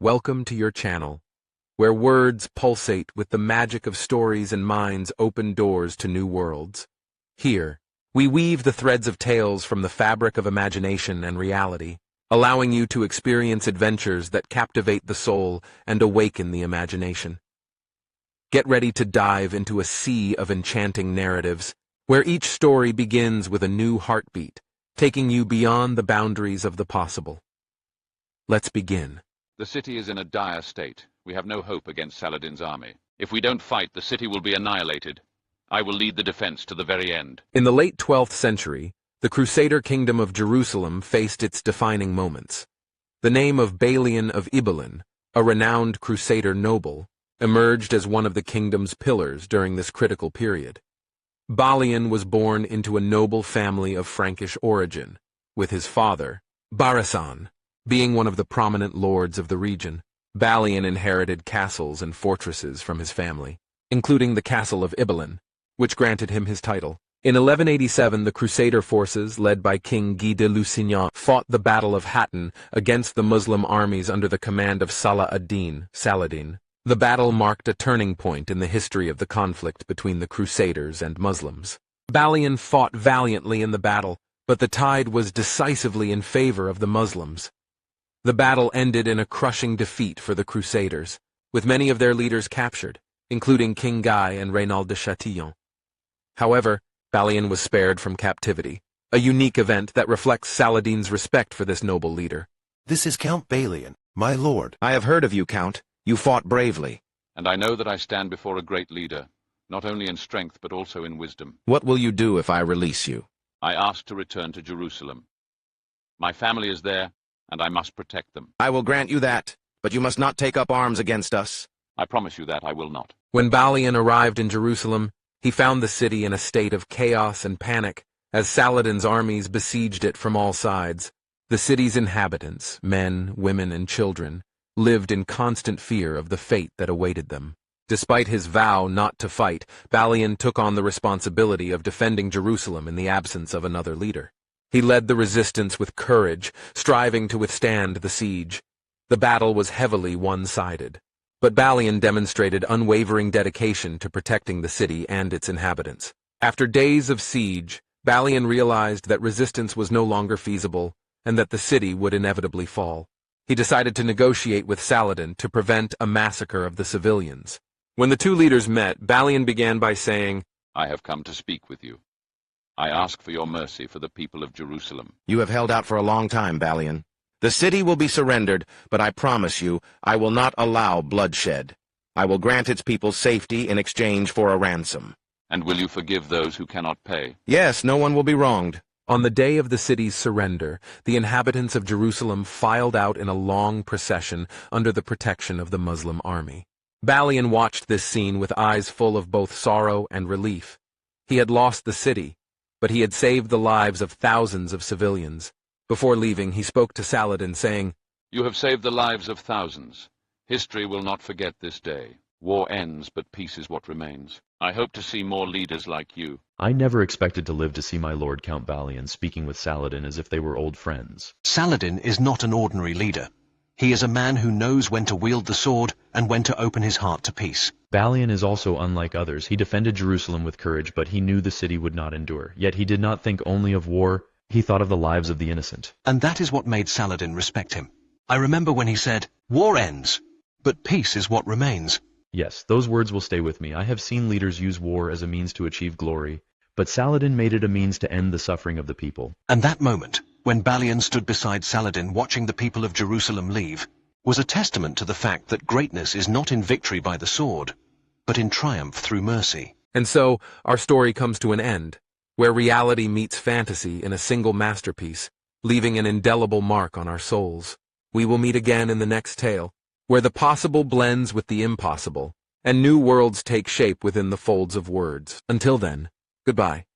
Welcome to your channel, where words pulsate with the magic of stories and minds open doors to new worlds. Here, we weave the threads of tales from the fabric of imagination and reality, allowing you to experience adventures that captivate the soul and awaken the imagination. Get ready to dive into a sea of enchanting narratives, where each story begins with a new heartbeat, taking you beyond the boundaries of the possible. Let's begin. The city is in a dire state. We have no hope against Saladin's army. If we don't fight, the city will be annihilated. I will lead the defense to the very end. In the late 12th century, the Crusader kingdom of Jerusalem faced its defining moments. The name of Balian of Ibelin, a renowned Crusader noble, emerged as one of the kingdom's pillars during this critical period. Balian was born into a noble family of Frankish origin, with his father, Barisan, being one of the prominent lords of the region. Balian inherited castles and fortresses from his family, including the castle of Ibelin, which granted him his title. In 1187, the Crusader forces, led by King Guy de Lusignan, fought the Battle of Hattin against the Muslim armies under the command of Saladin. The battle marked a turning point in the history of the conflict between the Crusaders and Muslims. Balian fought valiantly in the battle, but the tide was decisively in favor of the Muslims. The battle ended in a crushing defeat for the Crusaders, with many of their leaders captured, including King Guy and Reynald de Chatillon. However, Balian was spared from captivity, a unique event that reflects Saladin's respect for this noble leader. This is Count Balian, my lord. I have heard of you, Count. You fought bravely. And I know that I stand before a great leader, not only in strength but also in wisdom. What will you do if I release you? I ask to return to Jerusalem. My family is there, and I must protect them. I will grant you that, but you must not take up arms against us. I promise you that I will not. When Balian arrived in Jerusalem, he found the city in a state of chaos and panic, as Saladin's armies besieged it from all sides. The city's inhabitants, men, women, and children, lived in constant fear of the fate that awaited them. Despite his vow not to fight, Balian took on the responsibility of defending Jerusalem in the absence of another leader. He led the resistance with courage, striving to withstand the siege. The battle was heavily one-sided, but Balian demonstrated unwavering dedication to protecting the city and its inhabitants. After days of siege, Balian realized that resistance was no longer feasible and that the city would inevitably fall. He decided to negotiate with Saladin to prevent a massacre of the civilians. When the two leaders met, Balian began by saying, I have come to speak with you. I ask for your mercy for the people of Jerusalem. You have held out for a long time, Balian. The city will be surrendered, but I promise you, I will not allow bloodshed. I will grant its people safety in exchange for a ransom. And will you forgive those who cannot pay? Yes, no one will be wronged. On the day of the city's surrender, the inhabitants of Jerusalem filed out in a long procession under the protection of the Muslim army. Balian watched this scene with eyes full of both sorrow and relief. He had lost the city, but he had saved the lives of thousands of civilians. Before leaving, he spoke to Saladin, saying, You have saved the lives of thousands. History will not forget this day. War ends, but peace is what remains. I hope to see more leaders like you. I never expected to live to see my lord Count Balian speaking with Saladin as if they were old friends. Saladin is not an ordinary leader. He is a man who knows when to wield the sword and when to open his heart to peace. Balian is also unlike others. He defended Jerusalem with courage, but he knew the city would not endure. Yet he did not think only of war, he thought of the lives of the innocent. And that is what made Saladin respect him. I remember when he said, War ends, but peace is what remains. Yes, those words will stay with me. I have seen leaders use war as a means to achieve glory, but Saladin made it a means to end the suffering of the people. And that moment, when Balian stood beside Saladin watching the people of Jerusalem leave, was a testament to the fact that greatness is not in victory by the sword, but in triumph through mercy. And so, our story comes to an end, where reality meets fantasy in a single masterpiece, leaving an indelible mark on our souls. We will meet again in the next tale, where the possible blends with the impossible, and new worlds take shape within the folds of words. Until then, goodbye.